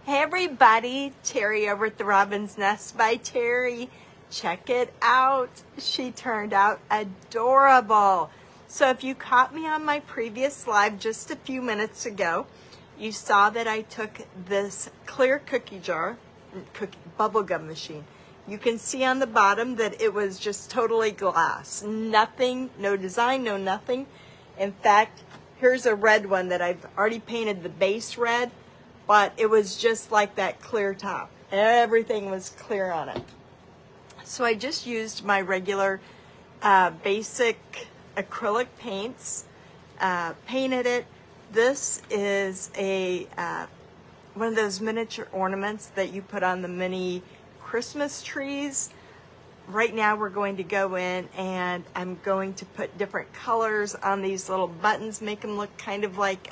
Hey everybody, Terry over at the Robin's Nest by Terry. Check it out. She turned out adorable. So if you caught me on my previous live just a few minutes ago, you saw that I took this clear cookie jar, bubblegum machine. You can see on the bottom that it was just totally glass. Nothing, no design, no nothing. In fact, here's a red one that I've already painted the base red, but it was just like that clear top. Everything was clear on it. So I just used my regular basic acrylic paints, painted it. This is a one of those miniature ornaments that you put on the mini Christmas trees. Right now we're going to go in and I'm going to put different colors on these little buttons, make them look kind of like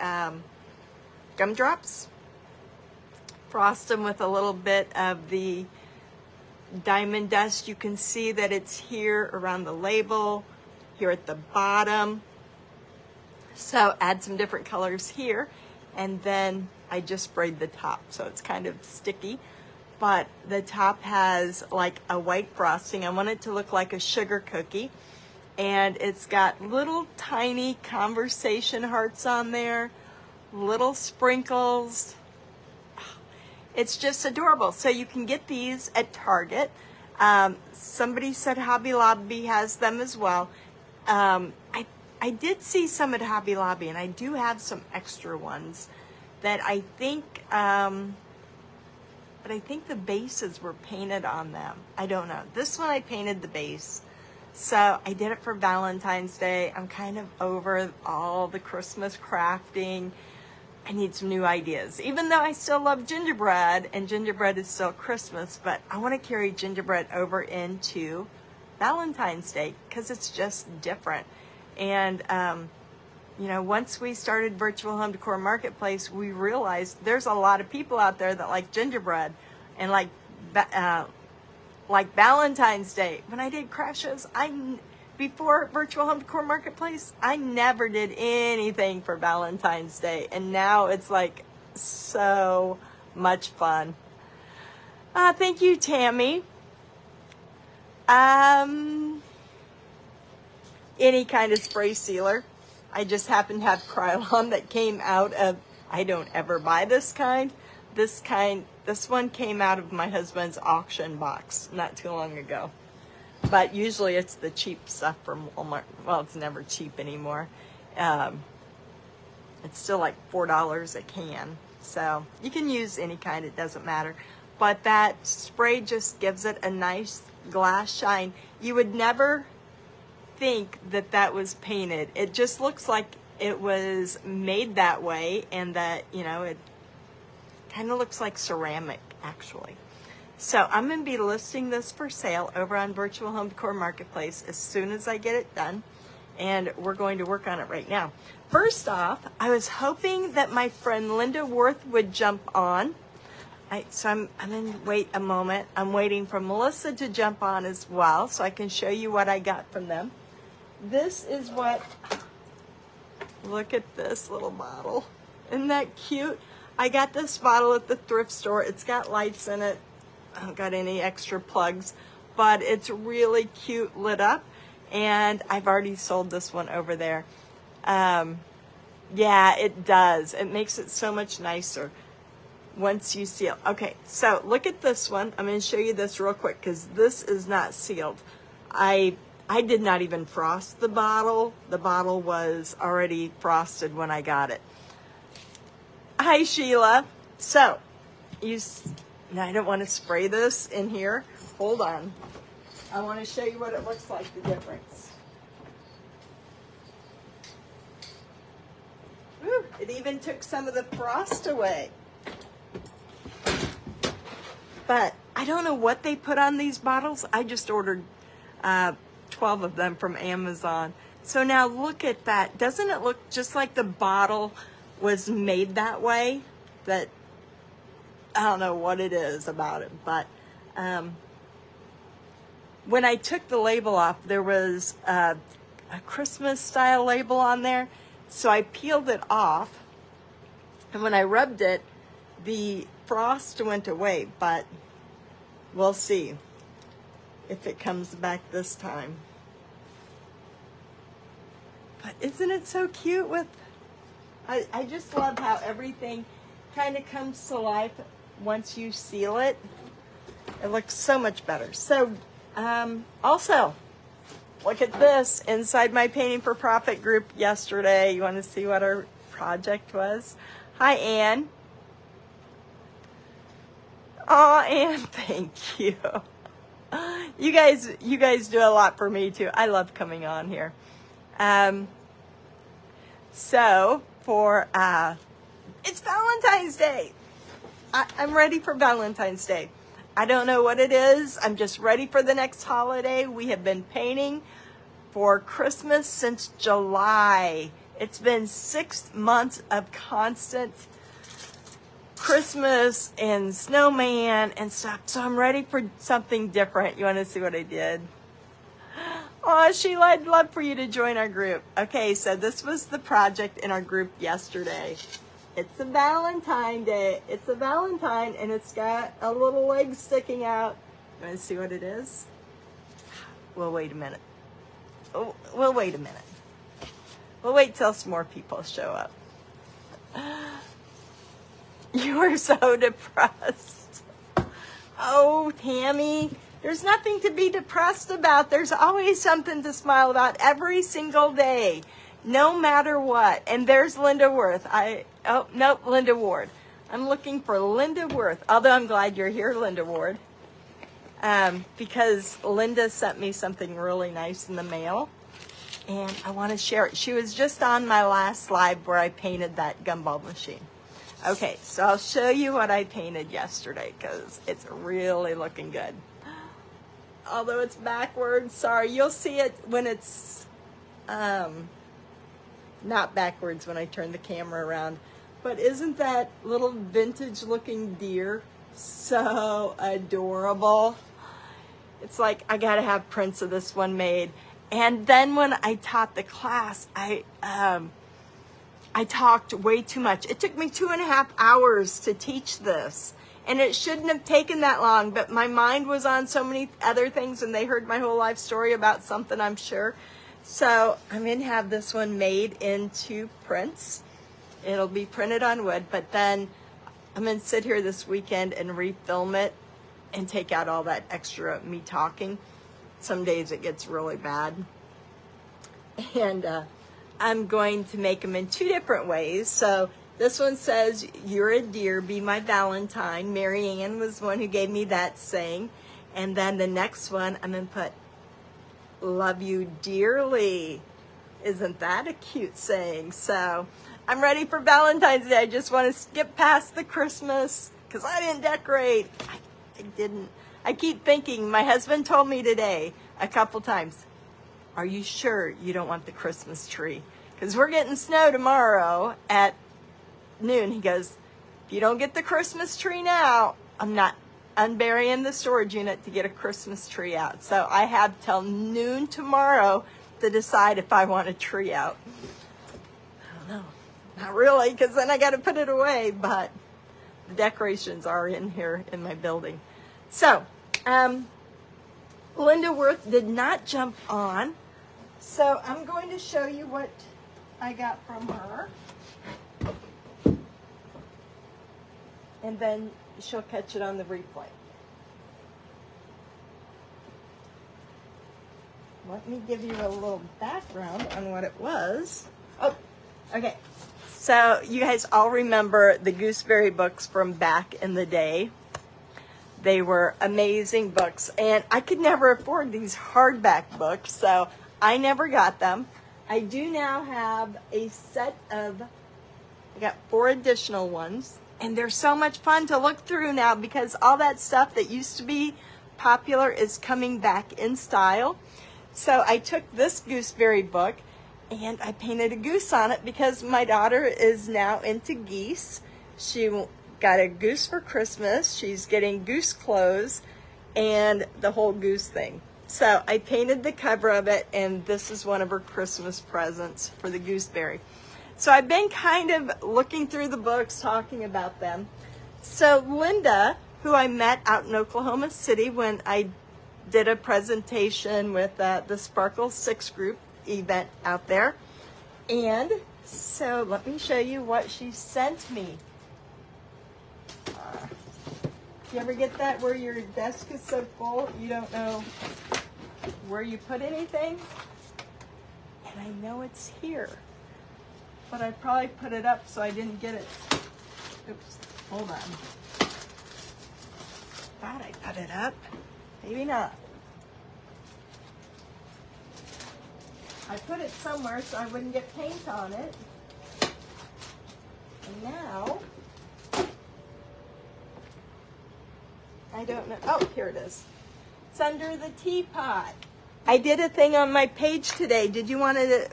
gumdrops. Frost them with a little bit of the diamond dust. You can see that it's here around the label, here at the bottom. So add some different colors here, and then I just sprayed the top, so it's kind of sticky. But the top has like a white frosting. I want it to look like a sugar cookie. And it's got little tiny conversation hearts on there, little sprinkles. It's just adorable. So you can get these at Target. Somebody said Hobby Lobby has them as well. I did see some at Hobby Lobby, and I do have some extra ones that I think, but I think the bases were painted on them. I don't know. This one I painted the base. So I did it for Valentine's Day. I'm kind of over all the Christmas crafting. I need some new ideas. Even though I still love gingerbread, and gingerbread is still Christmas, but I want to carry gingerbread over into Valentine's Day because it's just different. And, you know, once we started Virtual Home Decor Marketplace, we realized there's a lot of people out there that like gingerbread and like Valentine's Day. When I did craft shows, before Virtual Home Decor Marketplace, I never did anything for Valentine's Day. And now it's like so much fun. Thank you, Tammy. Any kind of spray sealer. I just happen to have Krylon that came out of, I don't ever buy this kind. This one came out of my husband's auction box not too long ago. But usually it's the cheap stuff from Walmart. Well, it's never cheap anymore. It's still like $4 a can. So you can use any kind, it doesn't matter. But that spray just gives it a nice glass shine. You would never think that that was painted. It just looks like it was made that way, and that, you know, it kind of looks like ceramic actually. So I'm going to be listing this for sale over on Virtual Home Decor Marketplace as soon as I get it done, and we're going to work on it right now. First off, I was hoping that my friend Linda Worth would jump on. So I'm going to wait a moment. I'm waiting for Melissa to jump on as well so I can show you what I got from them. This is what, look at this little bottle. Isn't that cute? I got this bottle at the thrift store. It's got lights in it. I don't got any extra plugs, but it's really cute lit up, and I've already sold this one over there. Yeah, it does. It makes it so much nicer once you seal. Okay, so look at this one. I'm going to show you this real quick because this is not sealed. I did not even frost the bottle. The bottle was already frosted when I got it. Hi, Sheila. So, now I don't want to spray this in here. Hold on. I want to show you what it looks like, the difference. Woo, it even took some of the frost away. But I don't know what they put on these bottles. I just ordered 12 of them from Amazon. So now look at that. Doesn't it look just like the bottle was made that way? That, I don't know what it is about it, but when I took the label off, there was a Christmas style label on there. So I peeled it off, and when I rubbed it, the frost went away, but we'll see if it comes back this time. But isn't it so cute with, I just love how everything kind of comes to life once you seal it. It looks so much better. So also, look at this inside my Painting for Profit group yesterday. You want to see what our project was? Hi, Anne. Oh, Anne, thank you. You guys do a lot for me too. I love coming on here. So for it's Valentine's Day. I'm ready for Valentine's Day. I don't know what it is. I'm just ready for the next holiday. We have been painting for Christmas since July. It's been 6 months of constant Christmas and snowman and stuff. So I'm ready for something different. You want to see what I did? Oh, Sheila, I'd love for you to join our group. Okay, so this was the project in our group yesterday. It's a Valentine Day. It's a Valentine, and it's got a little leg sticking out. You want to see what it is? We'll wait a minute. Oh, we'll wait a minute. We'll wait till some more people show up. You are so depressed. Oh, Tammy, there's nothing to be depressed about. There's always something to smile about every single day, no matter what. And there's Linda Worth. Oh, nope, Linda Ward. I'm looking for Linda Worth, although I'm glad you're here, Linda Ward, because Linda sent me something really nice in the mail, and I want to share it. She was just on my last live where I painted that gumball machine. Okay, so I'll show you what I painted yesterday because it's really looking good. Although it's backwards, sorry. You'll see it when it's not backwards when I turn the camera around. But isn't that little vintage looking deer so adorable? It's like I gotta have prints of this one made. And then when I taught the class, I talked way too much. It took me 2.5 hours to teach this. And it shouldn't have taken that long, but my mind was on so many other things, and they heard my whole life story about something, I'm sure. So I'm going to have this one made into prints. It'll be printed on wood, but then I'm going to sit here this weekend and refilm it and take out all that extra me talking. Some days it gets really bad. And I'm going to make them in 2 different ways. So this one says, "You're a dear, be my Valentine." Mary Ann was the one who gave me that saying. And then the next one, I'm going to put, "Love you dearly." Isn't that a cute saying? So I'm ready for Valentine's Day. I just want to skip past the Christmas because I didn't decorate. I didn't. I keep thinking, my husband told me today a couple times, "Are you sure you don't want the Christmas tree? Because we're getting snow tomorrow at noon." He goes, "If you don't get the Christmas tree now, I'm not unburying the storage unit to get a Christmas tree out." So I have till noon tomorrow to decide if I want a tree out. I don't know. Not really, because then I got to put it away, but the decorations are in here in my building. So, Linda Worth did not jump on, so I'm going to show you what I got from her. And then she'll catch it on the replay. Let me give you a little background on what it was. Oh, okay. So you guys all remember the Gooseberry books from back in the day. They were amazing books, and I could never afford these hardback books, so I never got them. I do now have a set of, I got 4 additional ones. And they're so much fun to look through now because all that stuff that used to be popular is coming back in style. So I took this Gooseberry book and I painted a goose on it because my daughter is now into geese. She got a goose for Christmas. She's getting goose clothes and the whole goose thing. So I painted the cover of it, and this is one of her Christmas presents for the Gooseberry. So I've been kind of looking through the books, talking about them. So Linda, who I met out in Oklahoma City when I did a presentation with the Sparkle 6 group event out there. And so let me show you what she sent me. You ever get that where your desk is so full you don't know where you put anything? And I know it's here, but I probably put it up so I didn't get it. Oops, hold on. Thought I put it up. Maybe not. I put it somewhere so I wouldn't get paint on it. And now, I don't know. Oh, here it is. It's under the teapot. I did a thing on my page today. Did you want to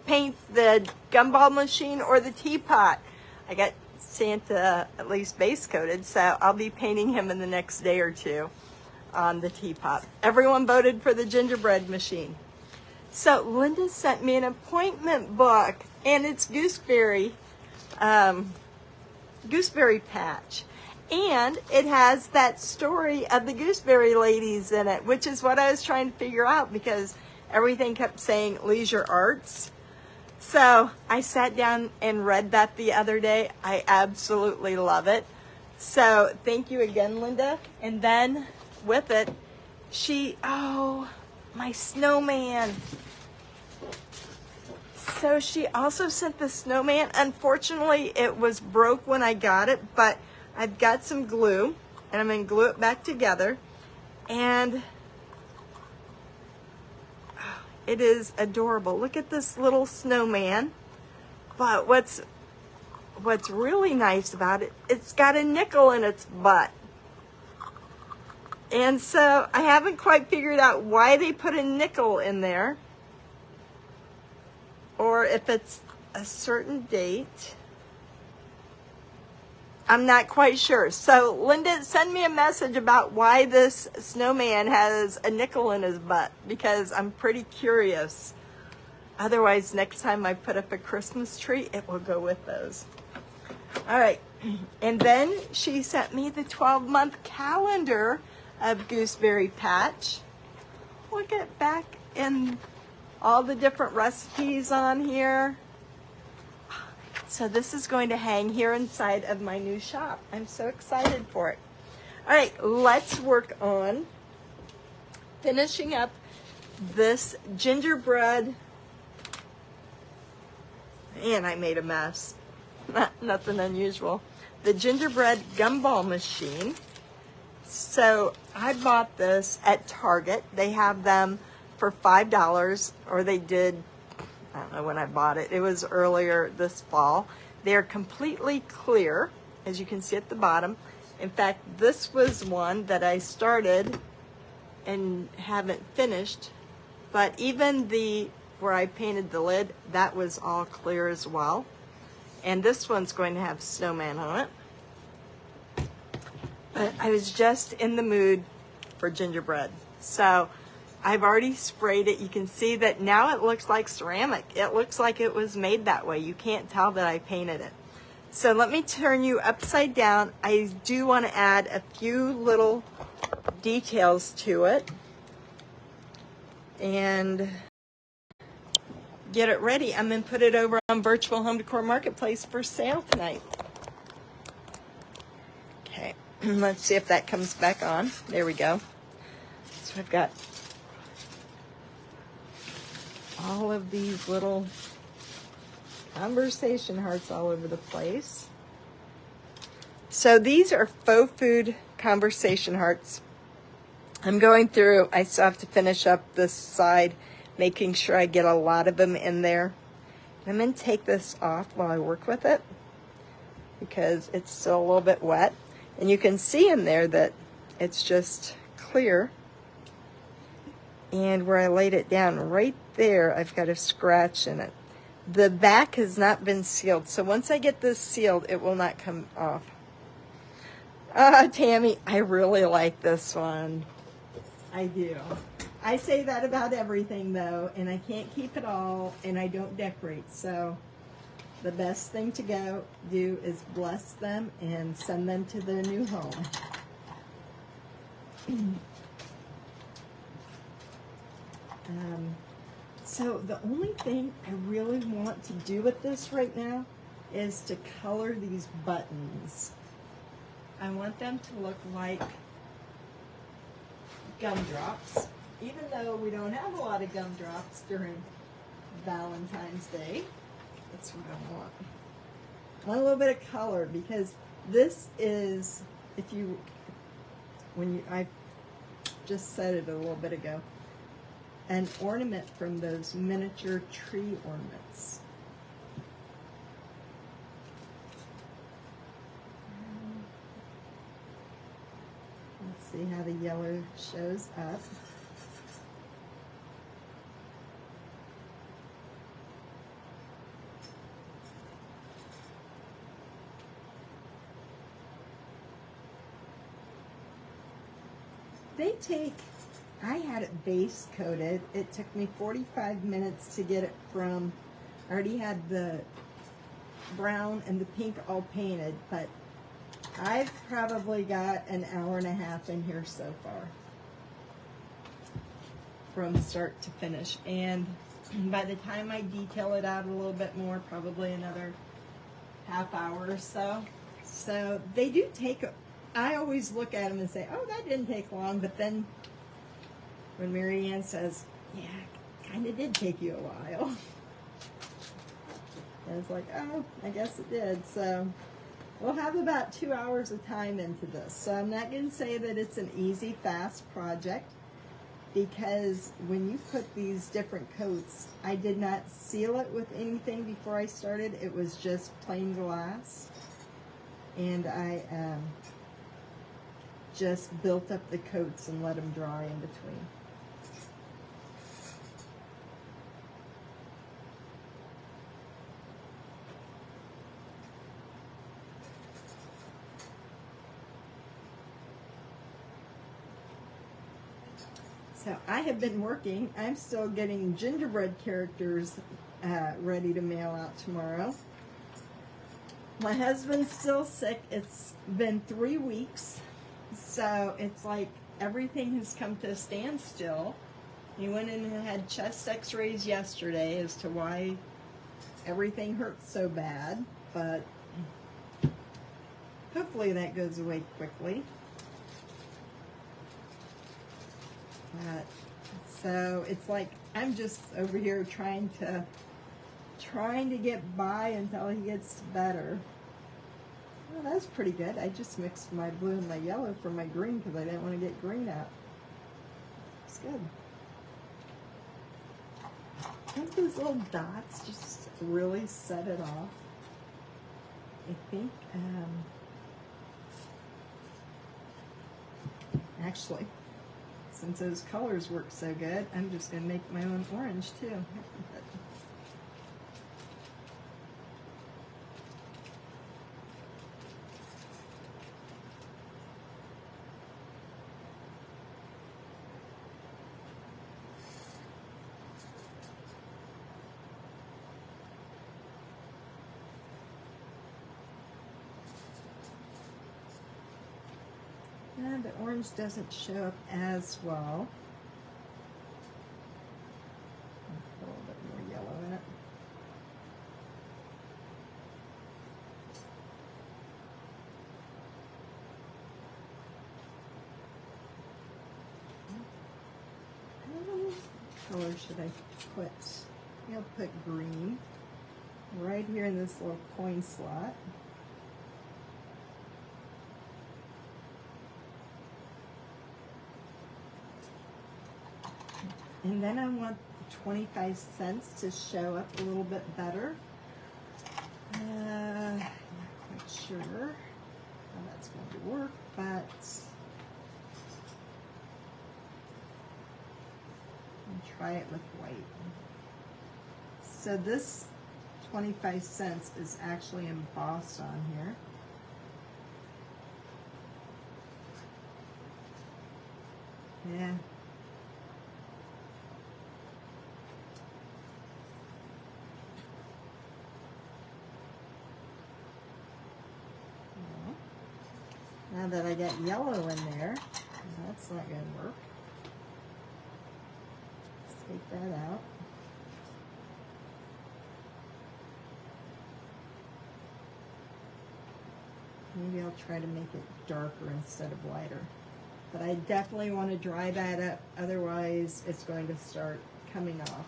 paint the gumball machine or the teapot? I got Santa at least base coated, so I'll be painting him in the next day or two on the teapot. Everyone voted for the gingerbread machine. So Linda sent me an appointment book, and it's gooseberry patch. And it has that story of the gooseberry ladies in it, which is what I was trying to figure out because everything kept saying leisure arts. So I sat down and read that the other day. I absolutely love it. So thank you again, Linda. And then with it, oh, my snowman. So she also sent the snowman. Unfortunately, it was broke when I got it, but I've got some glue, and I'm going to glue it back together. And it is adorable. Look at this little snowman. But what's really nice about it, it's got a nickel in its butt. And so I haven't quite figured out why they put a nickel in there, or if it's a certain date. I'm not quite sure. So Linda, send me a message about why this snowman has a nickel in his butt, because I'm pretty curious. Otherwise, next time I put up a Christmas tree, it will go with those. All right. And then she sent me the 12-month calendar of Gooseberry Patch. Look at back in all the different recipes on here. So this is going to hang here inside of my new shop. I'm so excited for it. All right, let's work on finishing up this gingerbread. And I made a mess. Nothing unusual. The gingerbread gumball machine. So I bought this at Target. They have them for $5, or they did, I don't know when I bought it. It was earlier this fall. They're completely clear, as you can see at the bottom. In fact, this was one that I started and haven't finished. But even where I painted the lid, that was all clear as well. And this one's going to have snowman on it. But I was just in the mood for gingerbread. So I've already sprayed it. You can see that now it looks like ceramic. It looks like it was made that way. You can't tell that I painted it. So let me turn you upside down. I do want to add a few little details to it and get it ready. I'm going to put it over on Virtual Home Decor Marketplace for sale tonight. Okay, let's see if that comes back on. There we go. So I've got all of these little conversation hearts all over the place. So these are faux food conversation hearts. I'm going through, I still have to finish up this side, making sure I get a lot of them in there. I'm going to take this off while I work with it because it's still a little bit wet. And you can see in there that it's just clear. And where I laid it down, right there, I've got a scratch in it. The back has not been sealed, so once I get this sealed, it will not come off. Tammy, I really like this one. I do. I say that about everything, though, and I can't keep it all, and I don't decorate, so the best thing to go do is bless them and send them to their new home. So the only thing I really want to do with this right now is to color these buttons. I want them to look like gumdrops, even though we don't have a lot of gumdrops during Valentine's Day. That's what I want. I want a little bit of color because this is, I just said it a little bit ago, an ornament from those miniature tree ornaments. Let's see how the yellow shows up. I had it base coated. It took me 45 minutes to get it from, I already had the brown and the pink all painted, but I've probably got an hour and a half in here so far from start to finish. And by the time I detail it out a little bit more, probably another half hour or so. So they do take, I always look at them and say, oh, that didn't take long, but then when Mary Ann says, yeah, kind of did take you a while. And it's like, oh, I guess it did. So we'll have about 2 hours of time into this. So I'm not going to say that it's an easy, fast project, because when you put these different coats, I did not seal it with anything before I started. It was just plain glass. And I just built up the coats and let them dry in between. So I have been working. I'm still getting gingerbread characters ready to mail out tomorrow. My husband's still sick. It's been 3 weeks. So it's like everything has come to a standstill. He went in and had chest x-rays yesterday as to why everything hurts so bad. But hopefully that goes away quickly. So it's like I'm just over here trying to get by until he gets better. Well, that's pretty good. I just mixed my blue and my yellow for my green because I didn't want to get green out. It's good. Don't those little dots just really set it off? I think, actually, since those colors work so good, I'm just going to make my own orange too. And the orange doesn't show up as well. Put a little bit more yellow in it. What color should I put? I'll put green right here in this little coin slot. And then I want the 25 cents to show up a little bit better. Not quite sure how that's going to work, but I'll try it with white. So this 25 cents is actually embossed on here. Yeah. Now that I got yellow in there, that's not going to work. Let's take that out. Maybe I'll try to make it darker instead of lighter. But I definitely want to dry that up, otherwise it's going to start coming off.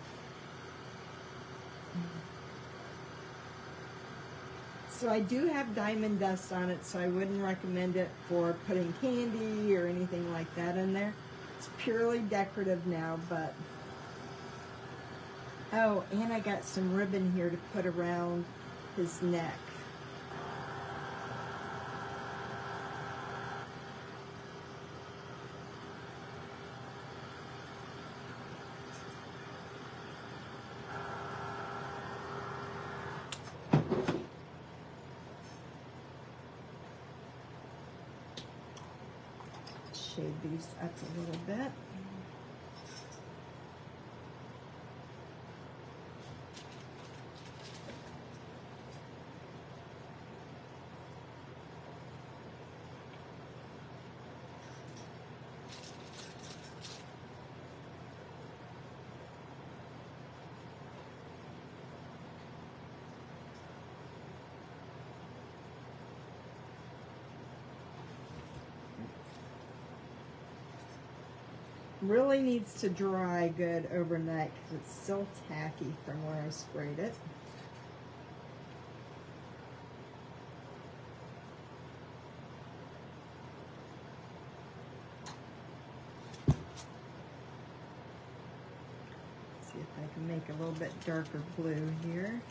So I do have diamond dust on it, so I wouldn't recommend it for putting candy or anything like that in there. It's purely decorative now, but... Oh, and I got some ribbon here to put around his neck. Shade these up a little bit. Really needs to dry good overnight because it's still tacky from where I sprayed it. See if I can make a little bit darker blue here.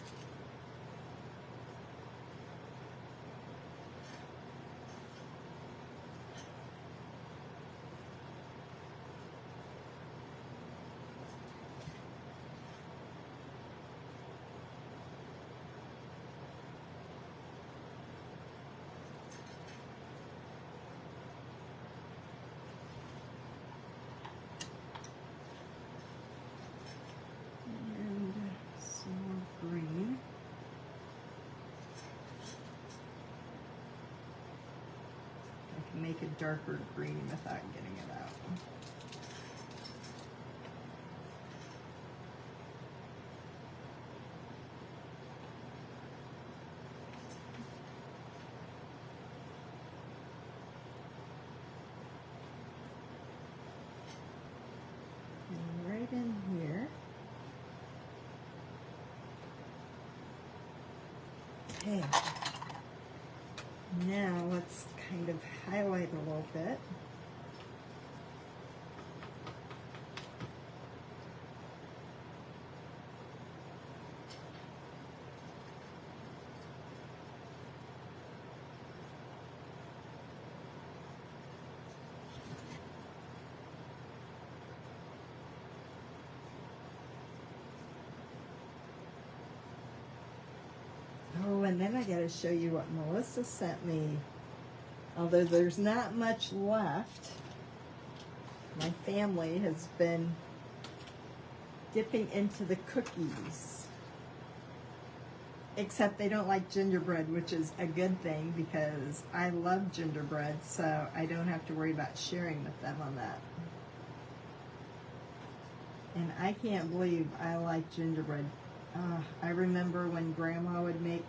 Make a darker green without getting it out. And right in here. Okay. Now let's kind of highlight a little bit. Oh, and then I got to show you what Melissa sent me. Although there's not much left, my family has been dipping into the cookies. Except they don't like gingerbread, which is a good thing because I love gingerbread, so I don't have to worry about sharing with them on that. And I can't believe I like gingerbread. I remember when Grandma would make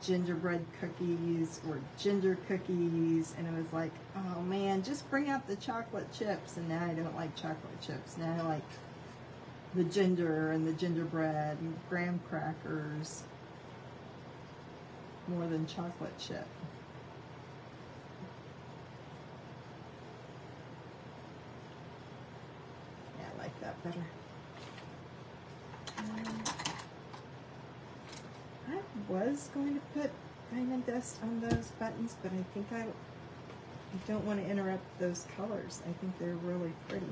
gingerbread cookies or ginger cookies, and it was like, oh man, just bring out the chocolate chips. And now I don't like chocolate chips. Now I like the ginger and the gingerbread and graham crackers more than chocolate chip. Yeah, I like that better. I was going to put diamond dust on those buttons, but I think I don't want to interrupt those colors. I think they're really pretty.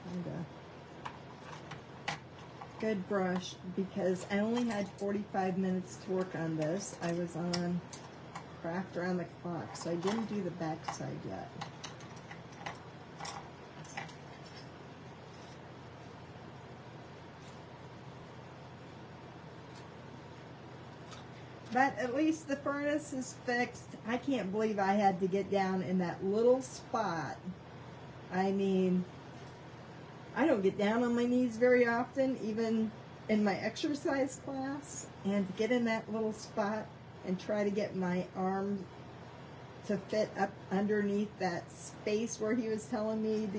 And a good brush, because I only had 45 minutes to work on this. I was on craft around the clock, so I didn't do the back side yet. But at least the furnace is fixed. I can't believe I had to get down in that little spot. I mean, I don't get down on my knees very often, even in my exercise class. And to get in that little spot and try to get my arm to fit up underneath that space where he was telling me to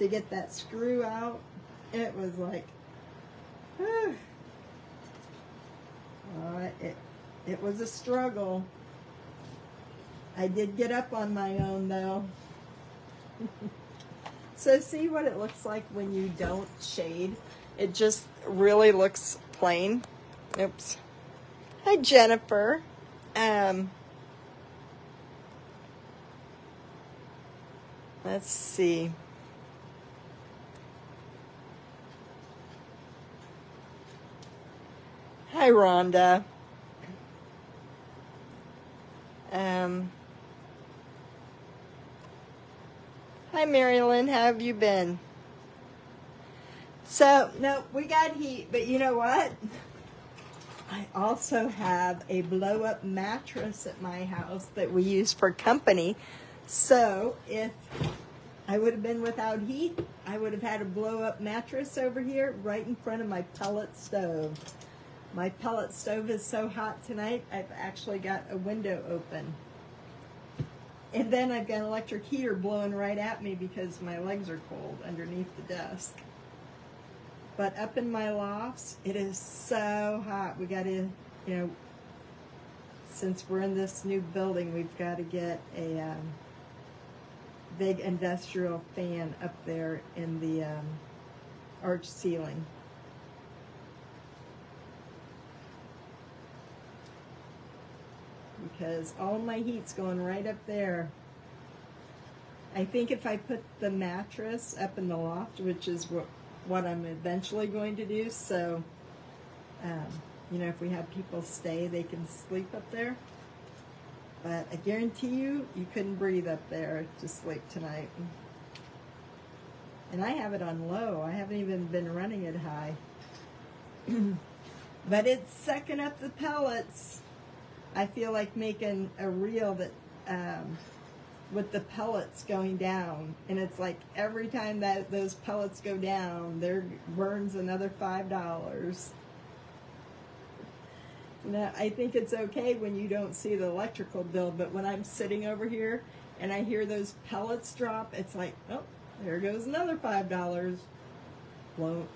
get that screw out, it was like, it was a struggle. I did get up on my own though. So see what it looks like when you don't shade? It just really looks plain. Oops. Hi, Jennifer. Let's see. Hi, Rhonda. Hi, Marilyn. How have you been? So, no, we got heat, but you know what? I also have a blow-up mattress at my house that we use for company. So, if I would have been without heat, I would have had a blow-up mattress over here right in front of my pellet stove. My pellet stove is so hot tonight, I've actually got a window open. And then I've got an electric heater blowing right at me because my legs are cold underneath the desk. But up in my lofts, it is so hot. We got to, since we're in this new building, we've got to get a big industrial fan up there in the arch ceiling. Because all my heat's going right up there. I think if I put the mattress up in the loft, which is what I'm eventually going to do, so, if we have people stay, they can sleep up there. But I guarantee you couldn't breathe up there to sleep tonight. And I have it on low. I haven't even been running it high. But it's sucking up the pellets. I feel like making a reel that with the pellets going down, and it's like every time that those pellets go down, there burns another $5. I think it's okay when you don't see the electrical bill, but when I'm sitting over here and I hear those pellets drop, it's like, oh, there goes another $5. Well,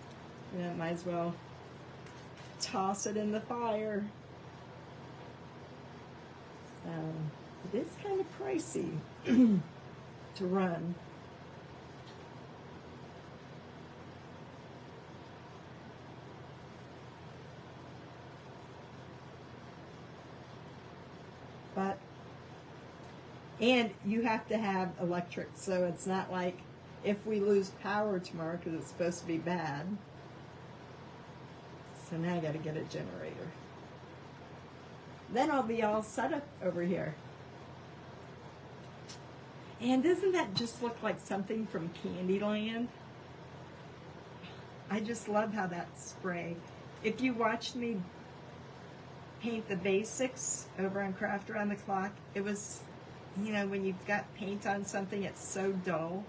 might as well toss it in the fire. It is kind of pricey to run. And you have to have electric, so it's not like if we lose power tomorrow, because it's supposed to be bad. So now I got to get a generator. Then I'll be all set up over here. And doesn't that just look like something from Candyland? I just love how that spray. If you watched me paint the basics over on Craft Around the Clock, it was, when you've got paint on something, it's so dull.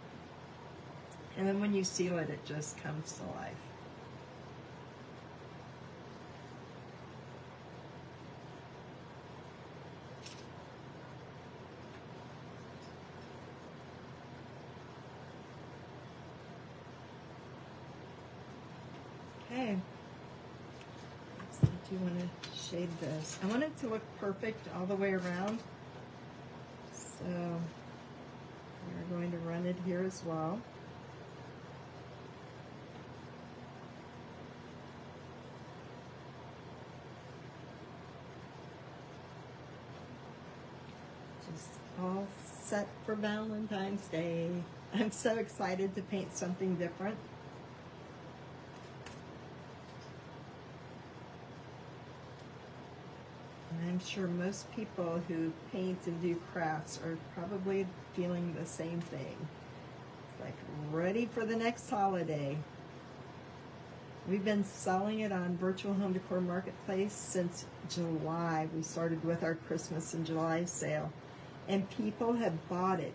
And then when you seal it, it just comes to life. Okay, so do you want to shade this? I want it to look perfect all the way around, so we're going to run it here as well. Just all set for Valentine's Day. I'm so excited to paint something different. I'm sure most people who paint and do crafts are probably feeling the same thing. It's like ready for the next holiday. We've been selling it on Virtual Home Decor Marketplace since July. We started with our Christmas and July sale. And people have bought it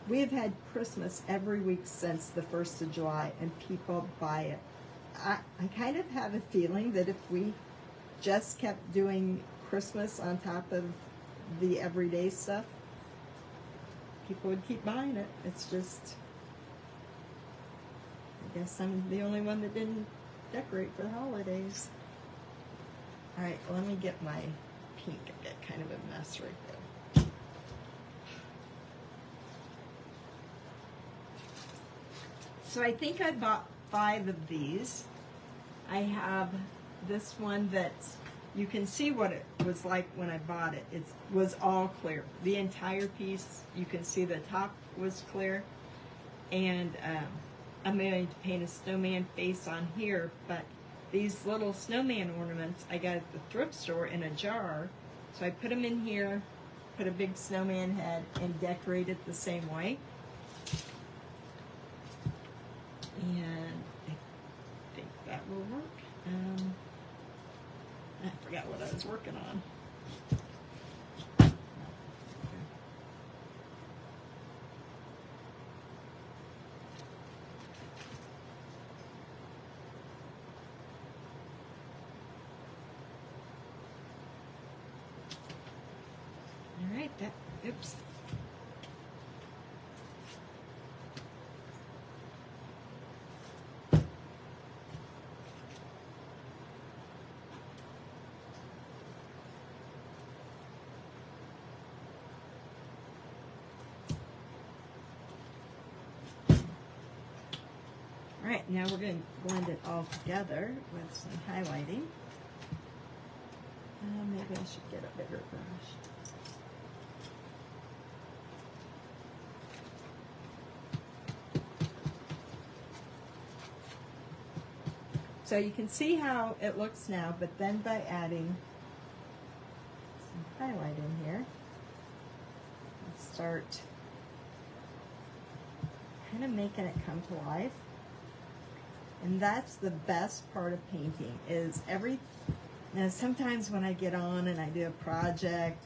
we have had Christmas every week since the 1st of July, and people buy it. I kind of have a feeling that if we just kept doing Christmas on top of the everyday stuff, people would keep buying it. It's just, I guess I'm the only one that didn't decorate for the holidays. All right, let me get my pink. I got kind of a mess right there. So I think I bought 5 of these. I have this one that you can see what it was like when I bought it. It was all clear. The entire piece, you can see the top was clear. And I'm going to paint a snowman face on here, but these little snowman ornaments I got at the thrift store in a jar. So I put them in here, put a big snowman head, and decorate it the same way. And I think that will work. I forgot what I was working on. All right, oops. All right, now we're going to blend it all together with some highlighting. Maybe I should get a bigger brush. So you can see how it looks now, but then by adding some highlight in here, I'll start kind of making it come to life. And that's the best part of painting, is now sometimes when I get on and I do a project,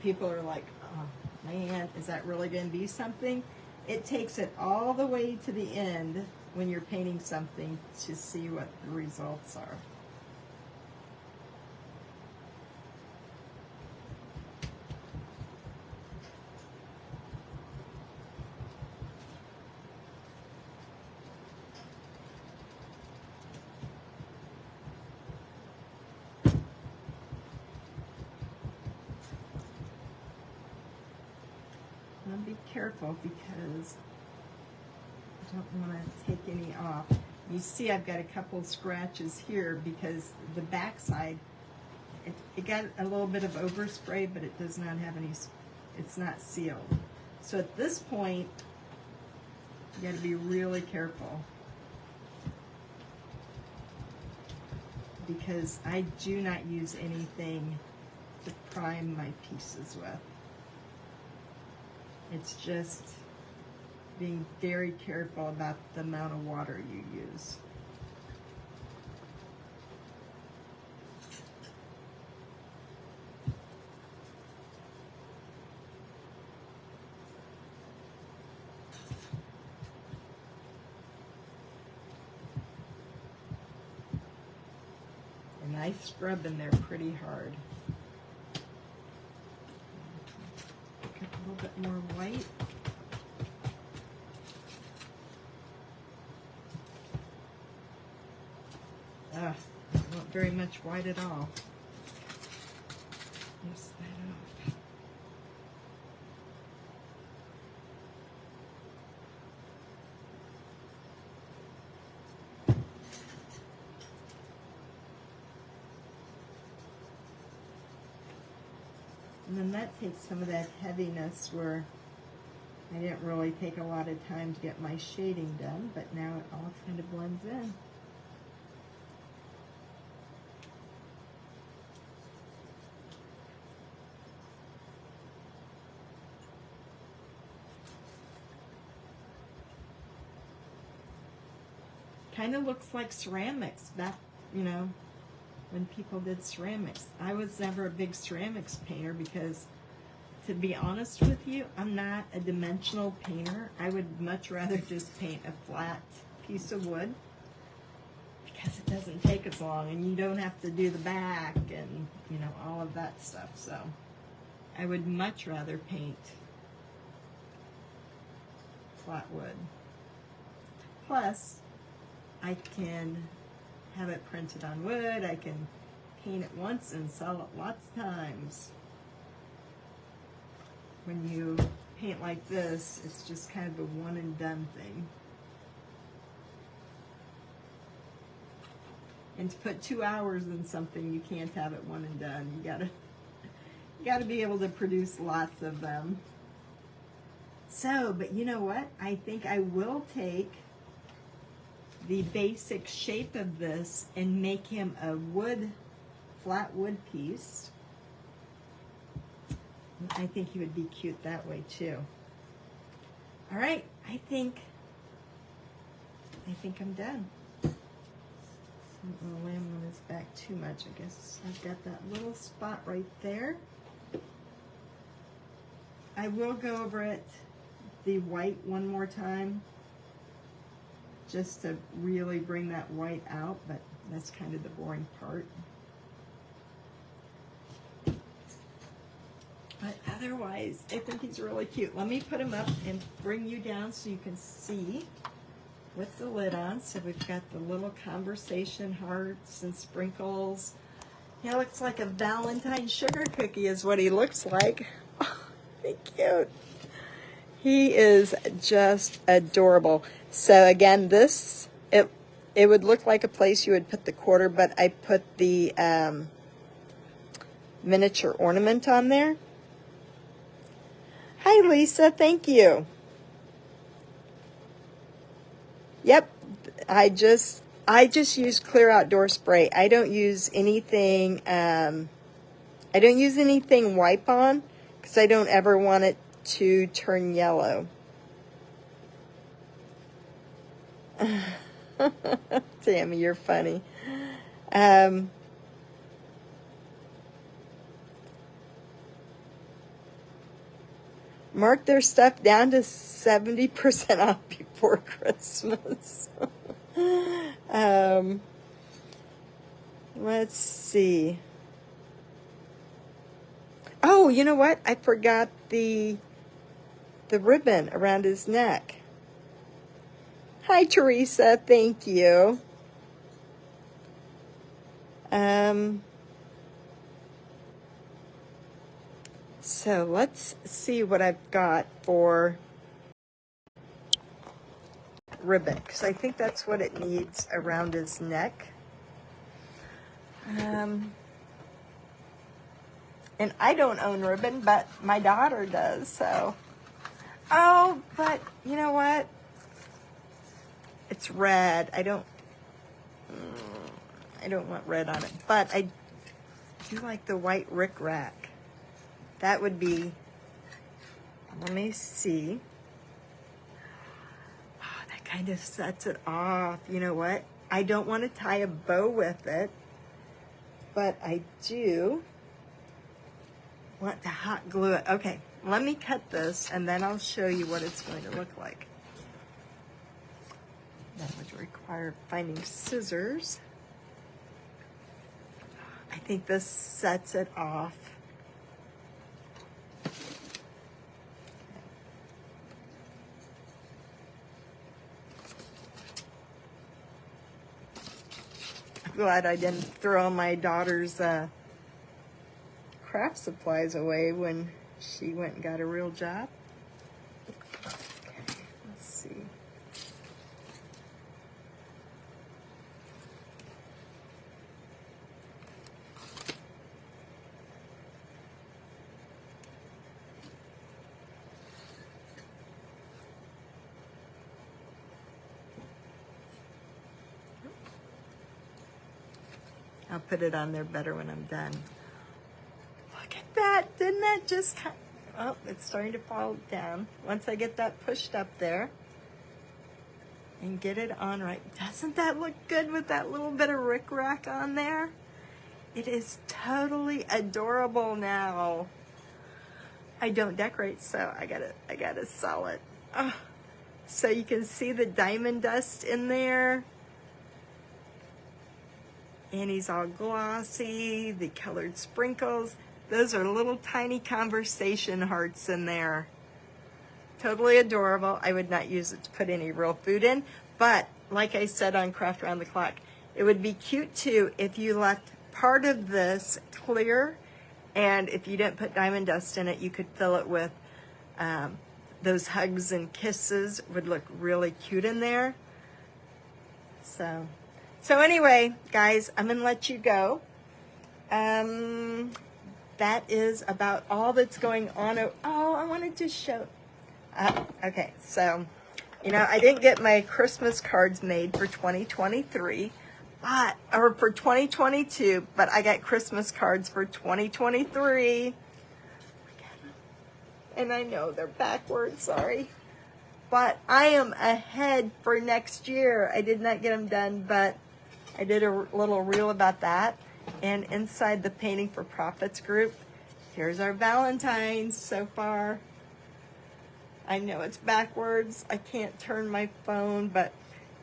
people are like, oh man, is that really going to be something? It takes it all the way to the end when you're painting something to see what the results are. Now be careful because I don't want to take any off. You see I've got a couple scratches here because the back side, it got a little bit of overspray, but it does not have any, it's not sealed. So at this point, you got to be really careful because I do not use anything to prime my pieces with. It's just being very careful about the amount of water you use. And I scrub in there pretty hard. Get a little bit more white. Not very much white at all. Mix that up. And then that takes some of that heaviness where I didn't really take a lot of time to get my shading done, but now it all kind of blends in. Kind of looks like ceramics back, you know, when people did ceramics. I was never a big ceramics painter because, to be honest with you, I'm not a dimensional painter. I would much rather just paint a flat piece of wood because it doesn't take as long and you don't have to do the back and, you know, all of that stuff. So I would much rather paint flat wood. Plus, I can have it printed on wood. I can paint it once and sell it lots of times. When you paint like this, it's just kind of a one and done thing. And to put 2 hours in something, you can't have it one and done. You gotta be able to produce lots of them. So, but you know what? I think I will take the basic shape of this and make him a flat wood piece. I think he would be cute that way too. All right, I think I'm done. The laminate is back too much. I guess I've got that little spot right there. I will go over it, the white, one more time, just to really bring that white out, but that's kind of the boring part. But otherwise, I think he's really cute. Let me put him up and bring you down so you can see with the lid on. So we've got the little conversation hearts and sprinkles. He looks like a Valentine sugar cookie is what he looks like. Oh, so cute. He is just adorable. So again, this, it would look like a place you would put the quarter, but I put the miniature ornament on there. Hi, Lisa. Thank you. Yep. I just use clear outdoor spray. I don't use anything, wipe on because I don't ever want it to turn yellow. Tammy, you're funny. Mark their stuff down to 70% off before Christmas. Let's see. Oh, you know what? I forgot the ribbon around his neck. Hi, Teresa. Thank you. So let's see what I've got for ribbon, because I think that's what it needs around his neck. And I don't own ribbon, but my daughter does, so. Oh, but you know what? It's red. I don't want red on it, but I do like the white rickrack. That would be, let me see. Oh, that kind of sets it off. You know what? I don't want to tie a bow with it, but I do want to hot glue it. Okay, let me cut this and then I'll show you what it's going to look like. That would require finding scissors. I think this sets it off. I'm glad I didn't throw my daughter's craft supplies away when she went and got a real job. Okay, let's see. I'll put it on there better when I'm done. Look at that. Didn't that just kind of, oh, it's starting to fall down. Once I get that pushed up there. and get it on right. Doesn't that look good with that little bit of rickrack on there? It is totally adorable now. I don't decorate, so I gotta sell it. Oh, so you can see the diamond dust in there. And he's all glossy, the colored sprinkles. Those are little tiny conversation hearts in there. Totally adorable. I would not use it to put any real food in, but like I said on Craft Around the Clock, it would be cute too if you left part of this clear, and if you didn't put diamond dust in it, you could fill it with those hugs and kisses. Would look really cute in there. So anyway, guys, I'm gonna let you go. That is about all that's going on. Oh, I wanted to show. Okay, so, you know, I didn't get my Christmas cards made for 2023. Or for 2022, but I got Christmas cards for 2023. And I know they're backwards, sorry. But I am ahead for next year. I did not get them done, but I did a little reel about that. And inside the Painting for Profits group, here's our Valentine's so far. I know it's backwards. I can't turn my phone, but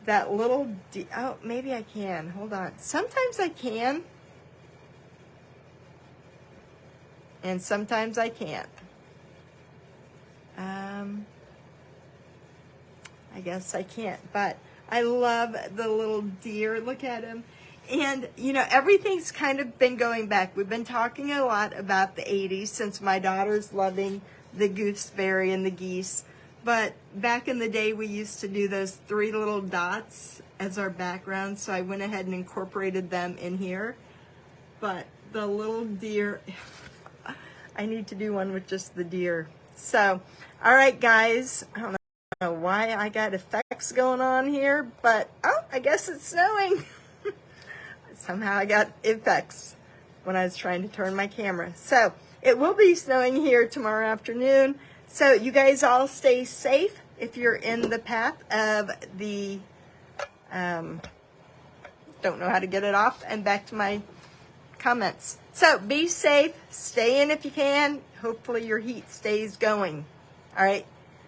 that little, oh, maybe I can. Hold on. Sometimes I can. And sometimes I can't. I guess I can't, but I love the little deer. Look at him. And, you know, everything's kind of been going back. We've been talking a lot about the 80s since my daughter's loving the gooseberry and the geese. But back in the day, we used to do those 3 little dots as our background, so I went ahead and incorporated them in here. But the little deer, I need to do one with just the deer. So, all right, guys, I don't know why I got effects going on here, but, oh, I guess it's snowing. Somehow I got effects when I was trying to turn my camera. So, it will be snowing here tomorrow afternoon. So you guys all stay safe if you're in the path of the, don't know how to get it off, and back to my comments. So be safe, stay in if you can. Hopefully your heat stays going. All right,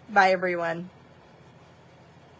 bye everyone.